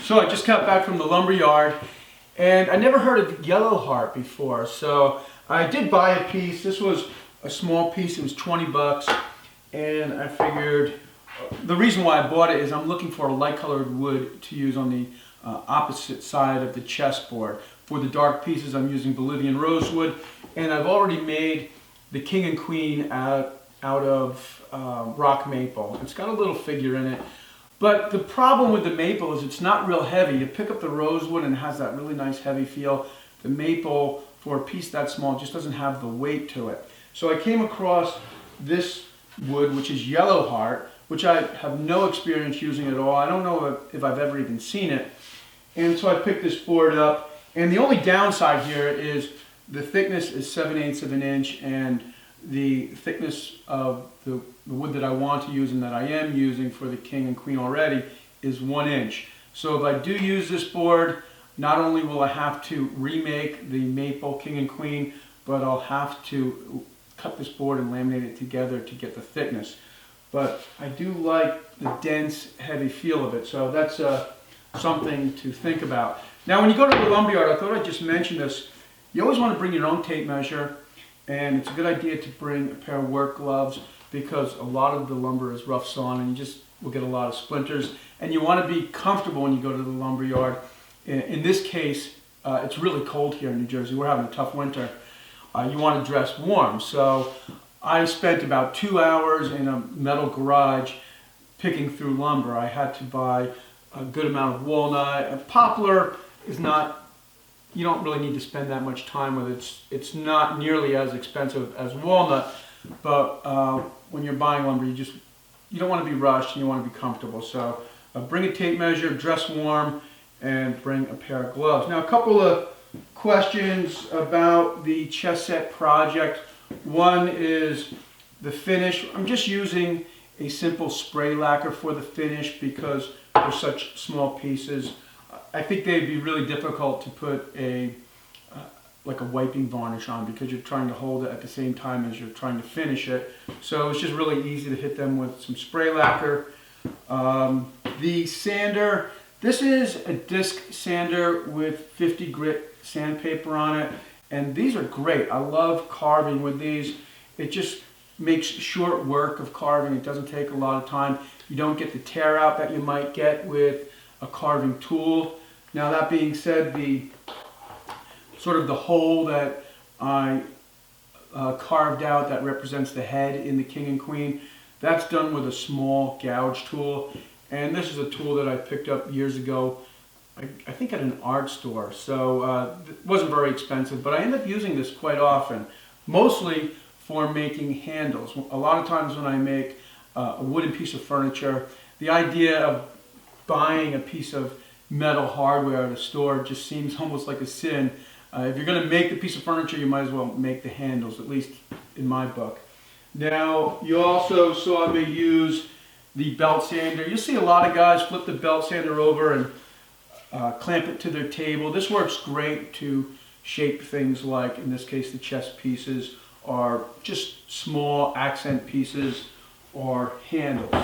So I just got back from the lumberyard, and I never heard of yellow heart before. So I did buy a piece. This was a small piece. It was 20 bucks, and I figured the reason why I bought it is I'm looking for a light colored wood to use on the opposite side of the chessboard. For the dark pieces, I'm using Bolivian rosewood, and I've already made the king and queen out of rock maple. It's got a little figure in it. But the problem with the maple is it's not real heavy. You pick up the rosewood and it has that really nice heavy feel. The maple, for a piece that small, just doesn't have the weight to it. So I came across this wood, which is yellow heart, which I have no experience using at all. I don't know if I've ever even seen it. And so I picked this board up. And the only downside here is the thickness is 7/8 of an inch, and the thickness of the wood that I want to use and that I am using for the king and queen already is 1 inch. So if I do use this board, not only will I have to remake the maple king and queen, but I'll have to cut this board and laminate it together to get the thickness. But I do like the dense, heavy feel of it, so that's something to think about. Now when you go to the lumberyard, I thought I'd just mention this. You always want to bring your own tape measure, and it's a good idea to bring a pair of work gloves because a lot of the lumber is rough sawn and you just will get a lot of splinters. And you want to be comfortable when you go to the lumberyard. In this case, it's really cold here in New Jersey. We're having a tough winter. You want to dress warm. So I spent about 2 hours in a metal garage picking through lumber. I had to buy a good amount of walnut. Poplar is not, you don't really need to spend that much time with it. It's not nearly as expensive as walnut, but when you're buying lumber, you don't want to be rushed and you want to be comfortable. So bring a tape measure, dress warm, and bring a pair of gloves. Now a couple of questions about the chess set project. One is the finish. I'm just using a simple spray lacquer for the finish because they're such small pieces. I think they'd be really difficult to put like a wiping varnish on because you're trying to hold it at the same time as you're trying to finish it. So it's just really easy to hit them with some spray lacquer. The sander, this is a disc sander with 50 grit sandpaper on it, and these are great. I love carving with these. It just makes short work of carving. It doesn't take a lot of time. You don't get the tear out that you might get with a carving tool. Now that being said, the sort of the hole that I carved out that represents the head in the king and queen, that's done with a small gouge tool. And this is a tool that I picked up years ago, I think at an art store. So it wasn't very expensive, but I end up using this quite often, mostly for making handles. A lot of times when I make a wooden piece of furniture, the idea of buying a piece of metal hardware at a store just seems almost like a sin. If you're going to make the piece of furniture, you might as well make the handles, at least in my book. Now, you also saw me use the belt sander. You'll see a lot of guys flip the belt sander over and clamp it to their table. This works great to shape things like, in this case, the chess pieces, or just small accent pieces or handles.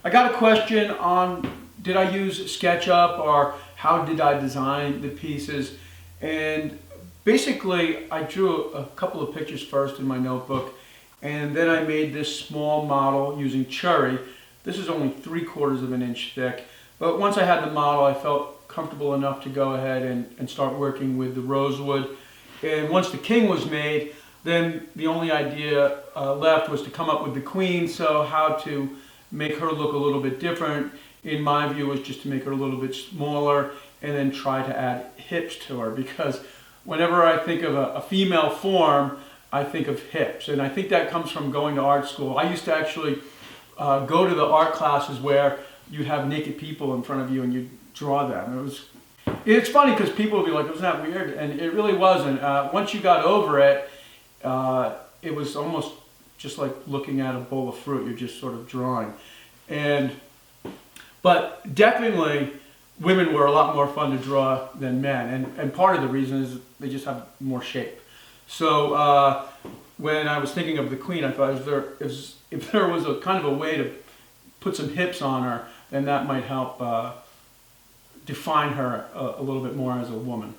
I got a question on, did I use SketchUp or how did I design the pieces? And basically I drew a couple of pictures first in my notebook, and then I made this small model using cherry. This is only 3/4 of an inch thick, but once I had the model I felt comfortable enough to go ahead and start working with the rosewood. And once the king was made, then the only idea left was to come up with the queen. So how to make her look a little bit different, in my view, was just to make her a little bit smaller and then try to add hips to her, because whenever I think of a female form, I think of hips. And I think that comes from going to art school. I used to actually go to the art classes where you'd have naked people in front of you and you'd draw them. It's funny because people would be like, "Isn't that weird?" And it really wasn't. Once you got over it, it was almost just like looking at a bowl of fruit. You're just sort of drawing. But definitely women were a lot more fun to draw than men, and part of the reason is they just have more shape. So when I was thinking of the queen, I thought if there was a kind of a way to put some hips on her, then that might help define her a little bit more as a woman.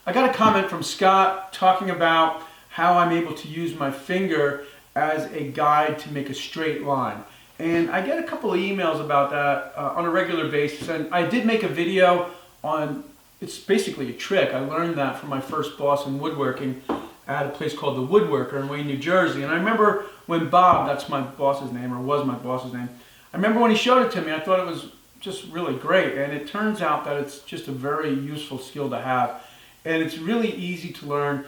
I got a comment from Scott talking about how I'm able to use my finger as a guide to make a straight line. And I get a couple of emails about that on a regular basis. And I did make a video on, it's basically a trick. I learned that from my first boss in woodworking at a place called the Woodworker in Wayne, New Jersey. And I remember when Bob, that's my boss's name, or was my boss's name, I remember when he showed it to me, I thought it was just really great. And it turns out that it's just a very useful skill to have. And it's really easy to learn.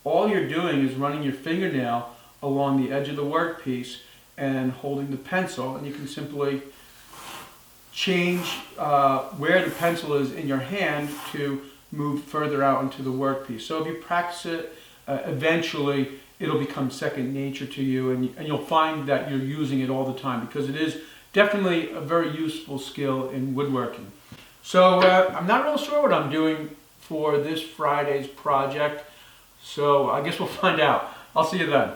All you're doing is running your fingernail along the edge of the workpiece and holding the pencil, and you can simply change where the pencil is in your hand to move further out into the workpiece. So if you practice it, eventually it'll become second nature to you, and you'll find that you're using it all the time, because it is definitely a very useful skill in woodworking. So I'm not real sure what I'm doing for this Friday's project, so I guess we'll find out. I'll see you then.